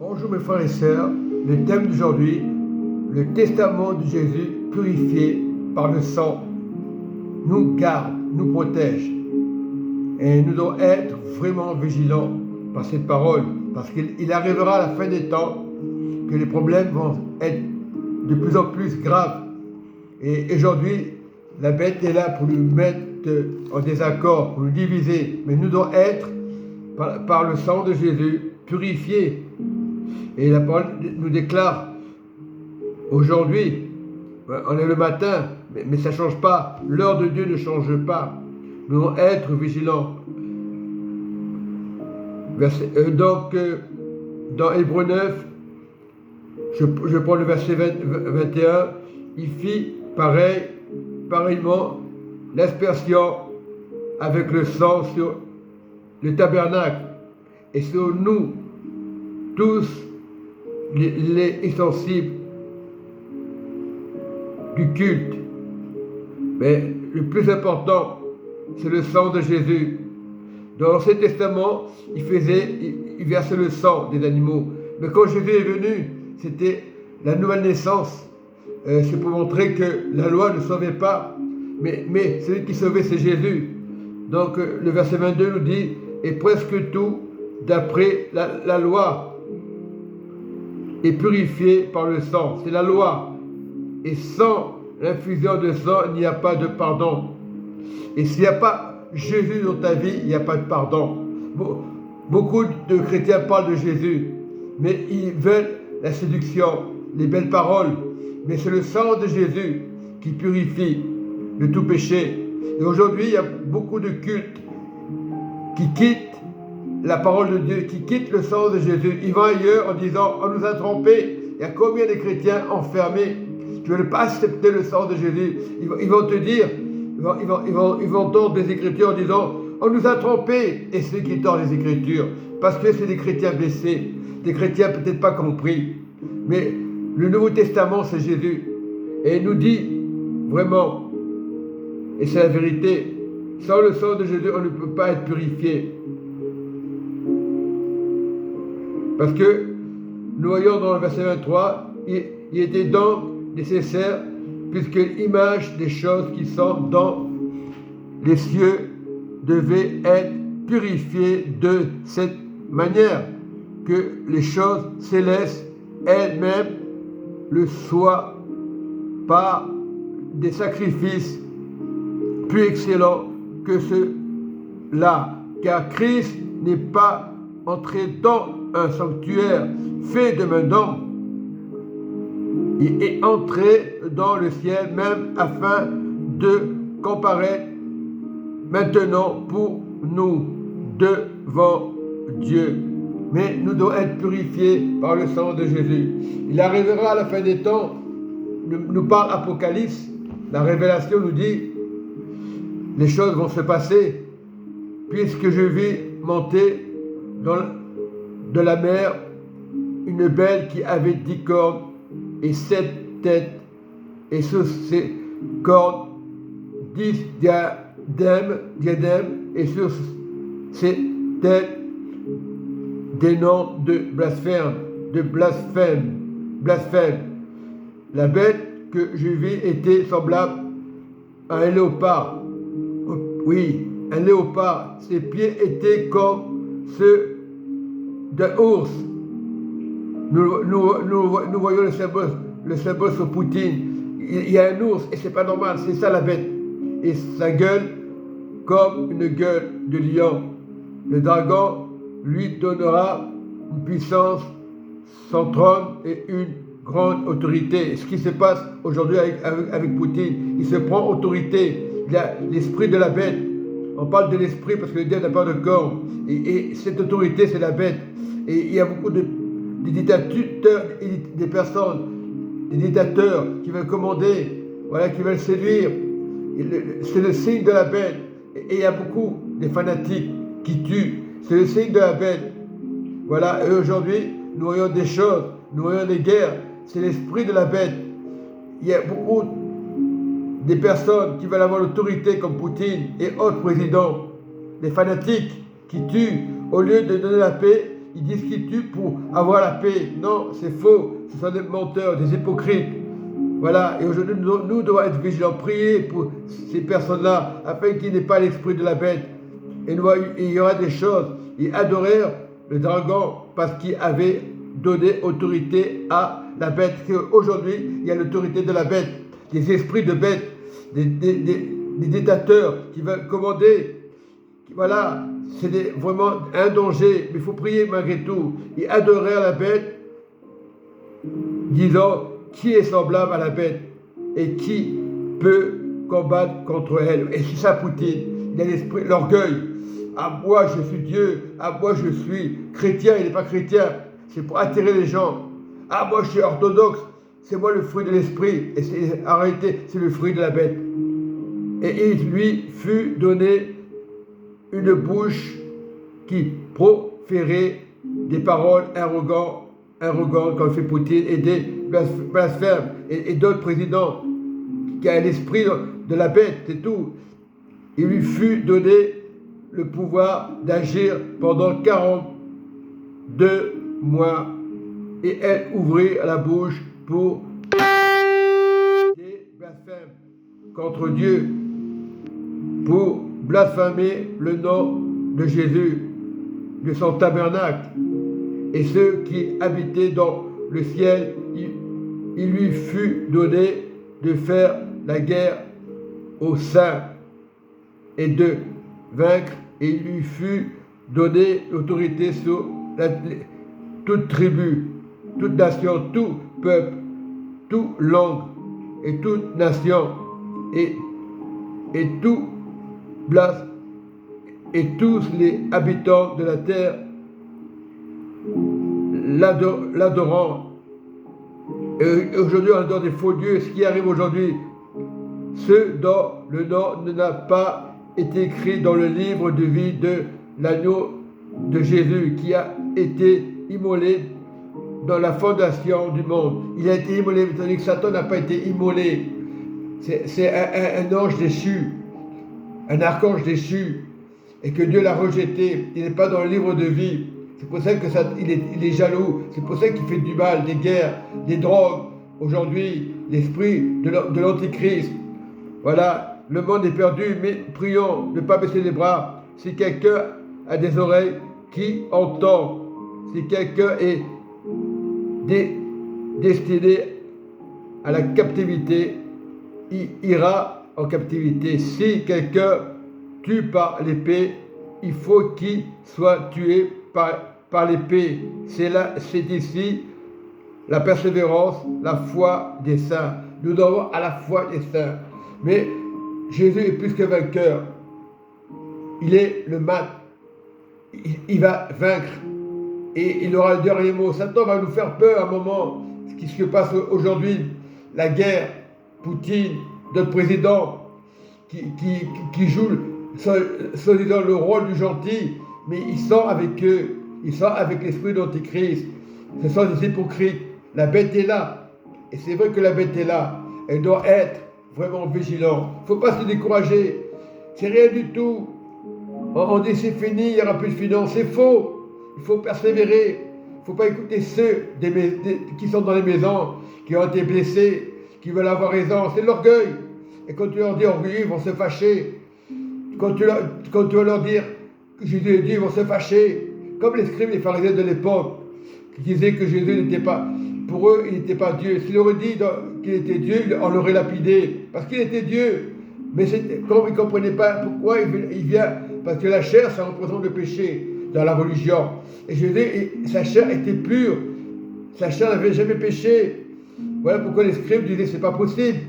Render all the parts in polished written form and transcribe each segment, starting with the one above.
Bonjour mes frères et sœurs, le thème d'aujourd'hui, le testament de Jésus purifié par le sang, nous garde, nous protège. Et nous devons être vraiment vigilants par cette parole, parce qu'il arrivera à la fin des temps que les problèmes vont être de plus en plus graves. Et aujourd'hui, la bête est là pour nous mettre en désaccord, pour nous diviser. Mais nous devons être, par le sang de Jésus, purifiés. Et la parole nous déclare, aujourd'hui, on est le matin, mais ça ne change pas. L'heure de Dieu ne change pas. Nous devons être vigilants. Donc, dans Hébreux 9, je prends le verset 21, il fit pareillement l'aspersion avec le sang sur le tabernacle et sur nous tous les sensibles du culte. Mais le plus important, c'est le sang de Jésus. Dans l'Ancien Testament, il versait le sang des animaux. Mais quand Jésus est venu, c'était la nouvelle naissance. C'est pour montrer que la loi ne sauvait pas, mais celui qui sauvait, c'est Jésus. Donc le verset 22 nous dit, et presque tout, d'après la loi, est purifié par le sang. C'est la loi. Et sans l'infusion de sang, il n'y a pas de pardon. Et s'il n'y a pas Jésus dans ta vie, il n'y a pas de pardon. Beaucoup de chrétiens parlent de Jésus, mais ils veulent la séduction, les belles paroles. Mais c'est le sang de Jésus qui purifie de tout péché. Et aujourd'hui, il y a beaucoup de cultes qui quittent la parole de Dieu, qui quittent le sang de Jésus. Ils vont ailleurs en disant, on nous a trompés. Il y a combien de chrétiens enfermés qui ne veulent pas accepter le sang de Jésus? Ils vont te dire, ils vont tordre des Écritures en disant, on nous a trompés. Et ceux qui tordent les Écritures, parce que c'est des chrétiens blessés, des chrétiens peut-être pas compris. Mais le Nouveau Testament, c'est Jésus. Et il nous dit, vraiment, et c'est la vérité, sans le sang de Jésus, on ne peut pas être purifié. Parce que, nous voyons dans le verset 23, il était donc nécessaire, puisque l'image des choses qui sont dans les cieux devait être purifiée de cette manière, que les choses célestes elles-mêmes le soient par des sacrifices plus excellents que ceux-là, car Christ n'est pas entré dans un sanctuaire fait de main d'homme. Il est entré dans le ciel même afin de comparaître maintenant pour nous devant Dieu. Mais nous devons être purifiés par le sang de Jésus. Il arrivera à la fin des temps, nous parle Apocalypse, la révélation nous dit, les choses vont se passer, puisque je vis monter de la mer une belle qui avait 10 cornes et 7 têtes, et sur ces cornes 10 diadèmes, et sur ces têtes des noms de blasphème. La bête que je vis était semblable à un léopard. Oui, un léopard. Ses pieds étaient comme ceux d'un ours. Nous voyons le symbole sur Poutine. Il y a un ours et c'est pas normal, c'est ça la bête. Et sa gueule comme une gueule de lion. Le dragon lui donnera une puissance, son trône et une grande autorité. Ce qui se passe aujourd'hui avec Poutine, il se prend autorité. Il a l'esprit de la bête. On parle de l'esprit parce que le diable n'a pas de corps. Et cette autorité, c'est la bête. Et il y a beaucoup de dictateurs, des personnes, des dictateurs qui veulent commander, voilà, qui veulent séduire. C'est le signe de la bête. Et il y a beaucoup de fanatiques qui tuent. C'est le signe de la bête. Voilà, et aujourd'hui, nous voyons des choses, nous voyons des guerres. C'est l'esprit de la bête. Il y a beaucoup de personnes qui veulent avoir l'autorité comme Poutine et autres présidents. Des fanatiques qui tuent. Au lieu de donner la paix, ils disent qu'ils tuent pour avoir la paix. Non, c'est faux. Ce sont des menteurs, des hypocrites. Voilà, et aujourd'hui, nous devons être vigilants, prier pour ces personnes-là, afin qu'il n'ait pas l'esprit de la bête. Et il y aura des choses. Ils adorèrent le dragon parce qu'il avait donné autorité à la bête. Aujourd'hui, il y a l'autorité de la bête, des esprits de bête, des dictateurs qui veulent commander. Voilà, c'est vraiment un danger, mais il faut prier malgré tout. Ils adorèrent la bête, disant, qui est semblable à la bête et qui peut combattre contre elle. Et c'est ça Poutine, il a l'esprit, l'orgueil. Ah, moi je suis Dieu, ah, moi je suis chrétien, il n'est pas chrétien, c'est pour attirer les gens. Ah, moi je suis orthodoxe, c'est moi le fruit de l'esprit, et en réalité c'est le fruit de la bête. Et il lui fut donné une bouche qui proférait des paroles arrogantes comme fait Poutine, et des blasphèmes, et d'autres présidents qui a l'esprit de la bête, c'est tout. Il lui fut donné le pouvoir d'agir pendant 42 mois, et elle ouvrit la bouche pour des blasphèmes contre Dieu, pour blasphémer le nom de Jésus, de son tabernacle. Et ceux qui habitaient dans le ciel, il lui fut donné de faire la guerre aux saints et de vaincre, et il lui fut donné l'autorité sur toute tribu, toute nation, tout peuple, toute langue et toute nation, et tout blase, et tous les habitants de la terre l'adorant. Et aujourd'hui, on adore des faux dieux. Ce qui arrive aujourd'hui, ceux dont le nom n'a pas été écrit dans le livre de vie de l'agneau de Jésus, qui a été immolé dans la fondation du monde. Il a été immolé, tandis que Satan n'a pas été immolé. C'est un ange déchu, un archange déchu, et que Dieu l'a rejeté. Il n'est pas dans le livre de vie. C'est pour ça qu'il est jaloux. C'est pour ça qu'il fait du mal, des guerres, des drogues. Aujourd'hui, l'esprit de l'Antichrist. Voilà, le monde est perdu, mais prions de ne pas baisser les bras. Si quelqu'un a des oreilles, qui entend. Si quelqu'un est destiné à la captivité, il ira en captivité. Si quelqu'un tue par l'épée, il faut qu'il soit tué par l'épée. C'est ici la persévérance, la foi des saints. Nous devons à la foi des saints. Mais Jésus est plus que vainqueur. Il est le maître. Il va vaincre. Et il aura le dernier mot. Satan va nous faire peur à un moment. Ce qui se passe aujourd'hui, la guerre, Poutine, notre président, qui joue, soi-disant, le rôle du gentil, mais ils sont avec eux. Ils sont avec l'esprit d'Antichrist. Ce sont des hypocrites. La bête est là. Et c'est vrai que la bête est là. Elle doit être vraiment vigilante. Il ne faut pas se décourager. C'est rien du tout. On dit c'est fini, il n'y aura plus de finances. C'est faux. Il faut persévérer. Il ne faut pas écouter ceux qui sont dans les maisons, qui ont été blessés, qui veulent avoir raison. C'est l'orgueil. Et quand tu leur dis orgueilleux, ils vont se fâcher. Quand tu vas leur dire que Jésus est Dieu, ils vont se fâcher. Comme les scribes et les pharisiens de l'époque, qui disaient que Jésus n'était pas, pour eux, il n'était pas Dieu. S'il aurait dit qu'il était Dieu, on l'aurait lapidé, parce qu'il était Dieu. Mais comme ils ne comprenaient pas pourquoi il vient, parce que la chair, ça représente le péché dans la religion. Et Jésus, sa chair était pure, sa chair n'avait jamais péché. Voilà pourquoi les scribes disaient c'est pas possible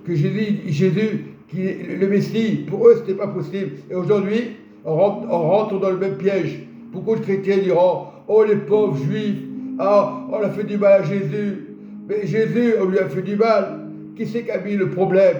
que Jésus, qui est le Messie, pour eux, c'était pas possible. Et aujourd'hui, on rentre dans le même piège. Beaucoup de chrétiens diront, oh les pauvres juifs, ah, on a fait du mal à Jésus. Mais Jésus, on lui a fait du mal. Qui c'est qui a mis le problème?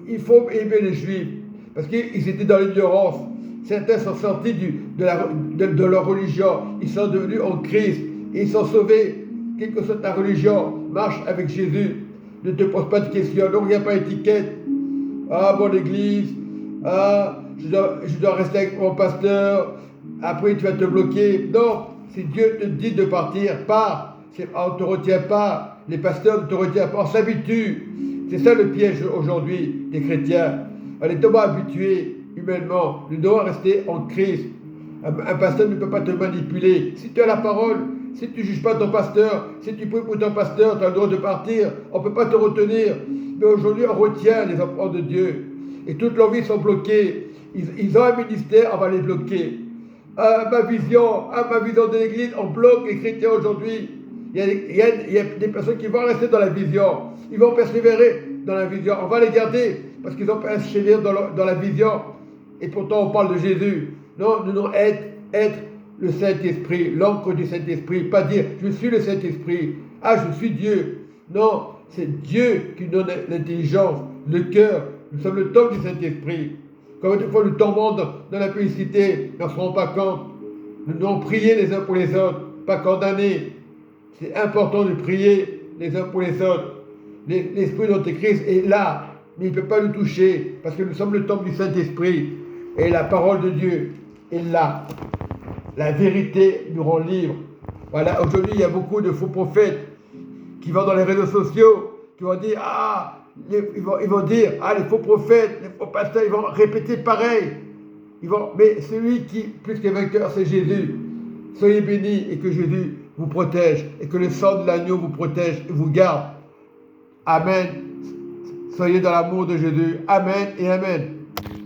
Il faut aimer les juifs, parce qu'ils étaient dans l'ignorance. Certains sont sortis de leur religion, ils sont devenus en Christ, et ils sont sauvés. Quelle que soit ta religion, marche avec Jésus. Ne te pose pas de questions, ne regarde pas l'étiquette. Ah, mon église, ah, je dois rester avec mon pasteur. Après, tu vas te bloquer. Non, Si Dieu te dit de partir, pars. On ne te retient pas. Les pasteurs ne te retiennent pas. On s'habitue. C'est ça le piège aujourd'hui des chrétiens. On est tellement habitués humainement. Nous devons rester en Christ. Un pasteur ne peut pas te manipuler. Si tu as la parole, si tu ne juges pas ton pasteur, si tu pries pour ton pasteur, tu as le droit de partir. On ne peut pas te retenir. Mais aujourd'hui, on retient les enfants de Dieu. Et toute leur vie sont bloqués. Ils ont un ministère, on va les bloquer. Ma vision de l'église, on bloque les chrétiens aujourd'hui. Il y a des personnes qui vont rester dans la vision. Ils vont persévérer dans la vision. On va les garder parce qu'ils ont persévéré dans la vision. Et pourtant, on parle de Jésus. Non, nous devons être le Saint-Esprit, l'encre du Saint-Esprit. Pas dire, je suis le Saint-Esprit. Ah, je suis Dieu. Non, c'est Dieu qui donne l'intelligence, le cœur. Nous sommes le temple du Saint-Esprit. Quand des fois nous tombons dans la publicité, on ne se rend pas compte. Nous devons prier les uns pour les autres, pas condamner. C'est important de prier les uns pour les autres. L'Esprit d'Antéchrist est là, mais il ne peut pas nous toucher, parce que nous sommes le temple du Saint-Esprit. Et la parole de Dieu est là. La vérité nous rend libres. Voilà, aujourd'hui, il y a beaucoup de faux prophètes qui vont dans les réseaux sociaux, qui vont dire, ils vont dire, les faux prophètes, les faux pasteurs, ils vont répéter pareil. Mais celui qui, plus que vainqueur, c'est Jésus. Soyez bénis et que Jésus vous protège et que le sang de l'agneau vous protège et vous garde. Amen. Soyez dans l'amour de Jésus. Amen et Amen.